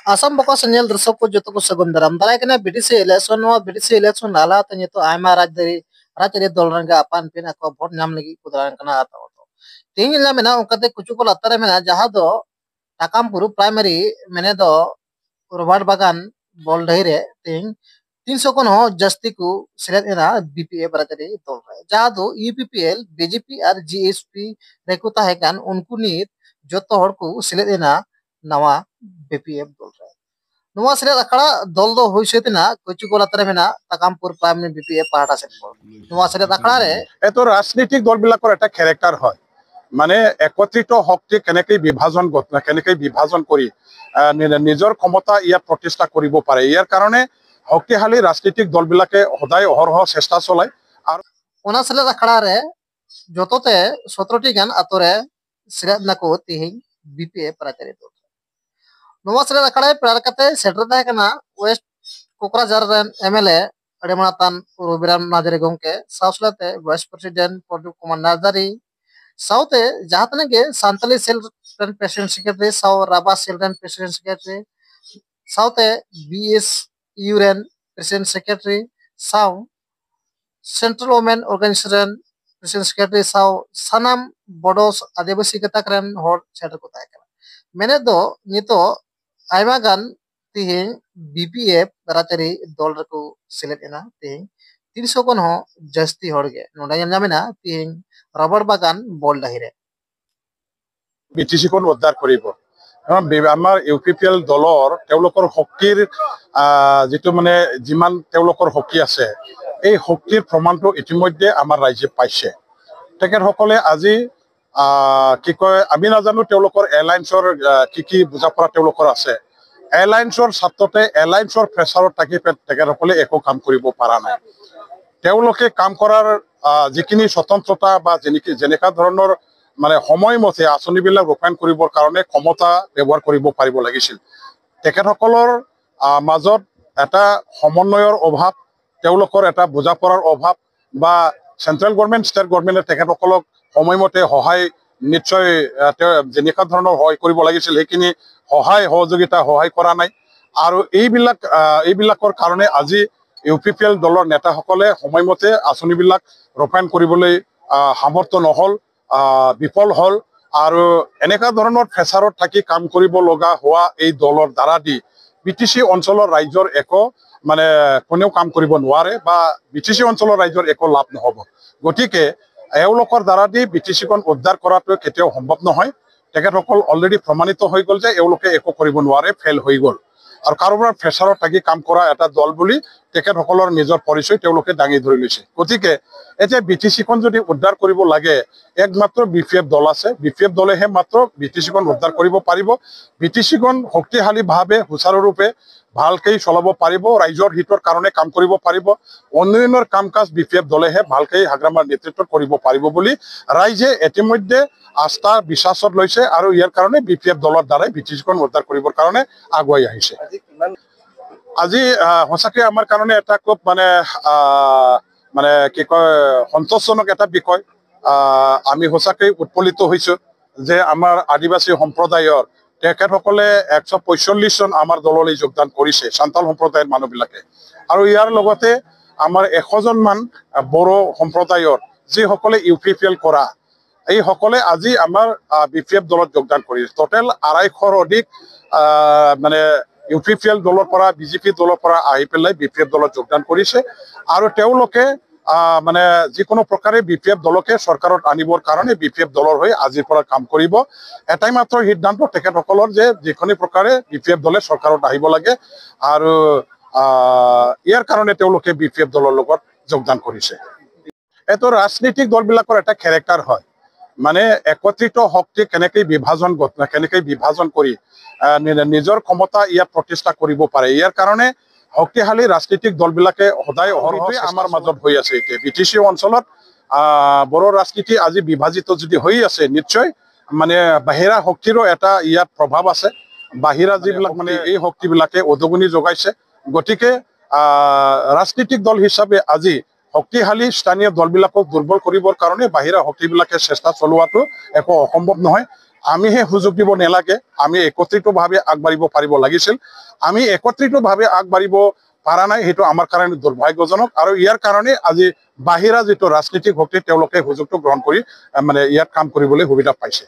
Asam boko senyal drsok ko joto ko sagun daram dalai kena BTC election nala to nito aima raj dari dol ranga apan pin ako vote nyam lagi kudaran kana ata auto tingil na mena ongkate kuchu ko latare mena jaha do Takampur primary mene do Robert Bagan bol dhire ting 300 kono jasti ku selet ena BPA baratari dol rahe jaha do UPPL BJP ar GSP reku tahekan unku nit joto hor ku selet ena nawa BPF dol rahe Numa selet akara dol do hui setina kuchu ko latare mena Takampur primary BPA pahata set ko Numa selet akara re এতো রাজনৈতিক দলবিলাকৰ এটা character হয় মানে একত্ৰিত শক্তি কেনেকৈ বিভাজন কৰি নিজৰ ক্ষমতা ইয়াত প্ৰতিষ্ঠা কৰিব পাৰে ইয়াৰ কাৰণে শক্তিশালী ৰাজনৈতিক দলবিলাকে সদায় অহৰহ চেষ্টা চলায় আৰু ona selet akara re jotote 17 gan atore selet nako tihin BPA baratari dol Numa selet akara prarakate setter da kana West Kokrajhar ren MLA Ademanatan Rubiram Nazari gongke sauslate Vice President Produ Kumar Nazari Saute jahatane ge Santali Cell ren President Secretary Sau Raba Cell ren President Secretary Saute BSU ren President Secretary Sau Central Women Organization President Secretary Sau Sanam Bodos Adebasi Gatak ren hor setter ko tahe kana mene do nito aima gan tihin BPF baratari dol reko selet ena tihin 300 kon ho jasti horge noda nyamena tihin Robert Bagan bol dahire BTC খন উদ্ধাৰ কৰিব আমাৰ UPPL দলৰ তেওঁলোকৰ শক্তিৰ যেটো মানে যিমান তেওঁলোকৰ শক্তি আছে এই শক্তিৰ প্ৰমাণটো ইতিমধ্যে আমাৰ ৰাজ্যে পাইছে তেখেতসকলে আজি কি কয় আমি নাজানো তেওঁলোকৰ এলায়েন্সৰ কি বুজাপৰা তেওঁলোকৰ আছে এলায়েন্সৰ ছাত্ৰতে এলায়েন্সৰ প্ৰেছাৰত থাকি তেখেতসকলে একো কাম কৰিব পৰা নাই তেওঁলোকে কাম কৰাৰ যিখিনি স্বতন্ত্ৰতা বা যেনেকা ধৰণৰ মানে সময়মতে আঁচনিবিলাক ৰূপায়ণ কৰিবৰ কাৰণে ক্ষমতা ব্যৱহাৰ কৰিব পাৰিব লাগিছিল তেখেতসকলৰ মাজত এটা সমন্বয়ৰ অভাৱ তেওঁলোকৰ এটা বুজাপৰাৰ অভাৱ বা সেন্ট্ৰেল গভৰ্নমেন্ট ষ্টেট গভৰ্নমেন্টে তেখেতসকলক সময়মতে সহায় নিশ্চয় যেনেকা ধৰণৰ সহায় কৰিব লাগিছিল সেইখিনি সহায় কৰা নাই আৰু এইবিলাকৰ কাৰণে আজি ইউপিপিএল দলৰ নেতাসকলে সময়মতে আঁচনিবিলাক ৰূপায়ণ কৰিবলৈ সামৰ্থ্য নহল বিফল হল আৰু এনেকা ধৰণৰ প্ৰেছাৰত থাকি কাম কৰিব লগা হোৱা এই দলৰ দ্বাৰা দি বিটিসি অঞ্চলৰ ৰাজ্যৰ একো মানে কোনেও কাম কৰিব নোৱাৰে বা বিটিসি অঞ্চলৰ ৰাজ্যৰ একো লাভ নহব গতিকে এওঁলোকৰ দ্বাৰা দি বিটিসিখন উদ্ধাৰ কৰাটো কেতিয়াও সম্ভৱ নহয় তেখেতসকল অলৰেডি প্ৰমাণিত হৈ গল যে এওঁলোকে একো কৰিব নোৱাৰে ফেল হৈ গল আৰু কাৰোবাৰ প্ৰেছাৰত থাকি কাম কৰা এটা দল বুলি তেখেতসকলৰ নিজৰ পৰিচয় তেওঁলোকে দাঙি ধৰি লৈছে গতিকে এতিয়া বিটিসিখন যদি উদ্ধাৰ কৰিব লাগে একমাত্ৰ বিপিএফ দল আছে বিপিএফ দলেহে মাত্ৰ বিটিসিখন উদ্ধাৰ কৰিব পাৰিব বিটিসিখন শক্তিশালীভাৱে সুচাৰুৰূপে ভালকৈ চলাব পাৰিব ৰাইজৰ হিতৰ কাৰণে কাম কৰিব পাৰিব উন্নয়নৰ কাম কাজ বিপিএফ দলেহে ভালকৈ হাগ্ৰামাৰ নেতৃত্ব কৰিব পাৰিব বুলি ৰাইজে ইতিমধ্যে আস্থা বিশ্বাসত লৈছে আৰু ইয়াৰ কাৰণে বিপিএফ দলৰ দ্বাৰাই বিটিসিখন উদ্ধাৰ কৰিবৰ কাৰণে আগুৱাই আহিছে আজি সঁচাকৈ আমাৰ কাৰণে এটা খুব মানে কি কয় সন্তোষজনক এটা বিষয় আমি সঁচাকৈ উৎফুল্লিত হৈছো যে আমাৰ আদিবাসী সম্প্ৰদায়ৰ তেখেতসকলে 145 জন আমাৰ দললৈ যোগদান কৰিছে সান্তাল সম্প্ৰদায়ৰ মানুহবিলাকে আৰু ইয়াৰ লগতে আমাৰ 100 জন মান বড়ো সম্প্ৰদায়ৰ যিসকলে ইউপিপিএল কৰা এই সকলে আজি আমাৰ বিপিএফ দলত যোগদান কৰিছে টোটাল 250ৰ অধিক মানে ইউপিপিএল দলৰ পৰা বিজেপি দলৰ পৰা আহি পেলাই বিপিএফ দলত যোগদান কৰিছে আৰু তেওঁলোকে মানে যিকোনো প্ৰকাৰে বিপিএফ দলকে চৰকাৰত আনিবৰ কাৰণে বিপিএফ দলৰ হৈ আজিৰ পৰা কাম কৰিব এটাই মাত্ৰ সিদ্ধান্ত তেখেতসকলৰ যে যিকোনো প্ৰকাৰে বিপিএফ দলে চৰকাৰত আহিব লাগে আৰু ইয়াৰ কাৰণে তেওঁলোকে বিপিএফ দলৰ লগত যোগদান কৰিছে এতো ৰাজনৈতিক দলবিলাকৰ এটা ক্যাৰেক্টাৰ হয় মানে একত্ৰিত শক্তি কেনেকৈ বিভাজন কৰি নিজৰ ক্ষমতা ইয়াত প্ৰতিষ্ঠা কৰিব পাৰে ইয়াৰ কাৰণে শক্তিশালী ৰাজনৈতিক দলবিলাকে সদায় অহৰহে আমাৰ মাজত হৈ আছে এতিয়া বিটিসি অঞ্চলত বড়ো ৰাজনীতি আজি বিভাজিত যদি হৈ আছে নিশ্চয় মানে বাহিৰা শক্তিৰো এটা ইয়াত প্ৰভাৱ আছে বাহিৰা যিবিলাক মানে এই শক্তিবিলাকে উদগনি যোগাইছে গতিকে ৰাজনৈতিক দল হিচাপে আজি শক্তিশালী স্থানীয় দলবিলাকক দুৰ্বল কৰিবৰ কাৰণে বাহিৰা শক্তিবিলাকে চেষ্টা চলোৱাটো একো অসম্ভৱ নহয় আমিহে সুযোগ দিব নালাগে, আমি একত্ৰিতভাৱে আগবাঢ়িব পাৰিব লাগিছিল। আমি একত্ৰিতভাৱে আগবাঢ়িব পাৰা নাই, সেইটো আমাৰ কাৰণে দুৰ্ভাগ্যজনক। আৰু ইয়াৰ কাৰণে আজি বাহিৰা যিটো ৰাজনৈতিক শক্তি তেওঁলোকে সুযোগটো গ্ৰহণ কৰি মানে ইয়াত কাম কৰিবলৈ সুবিধা পাইছে।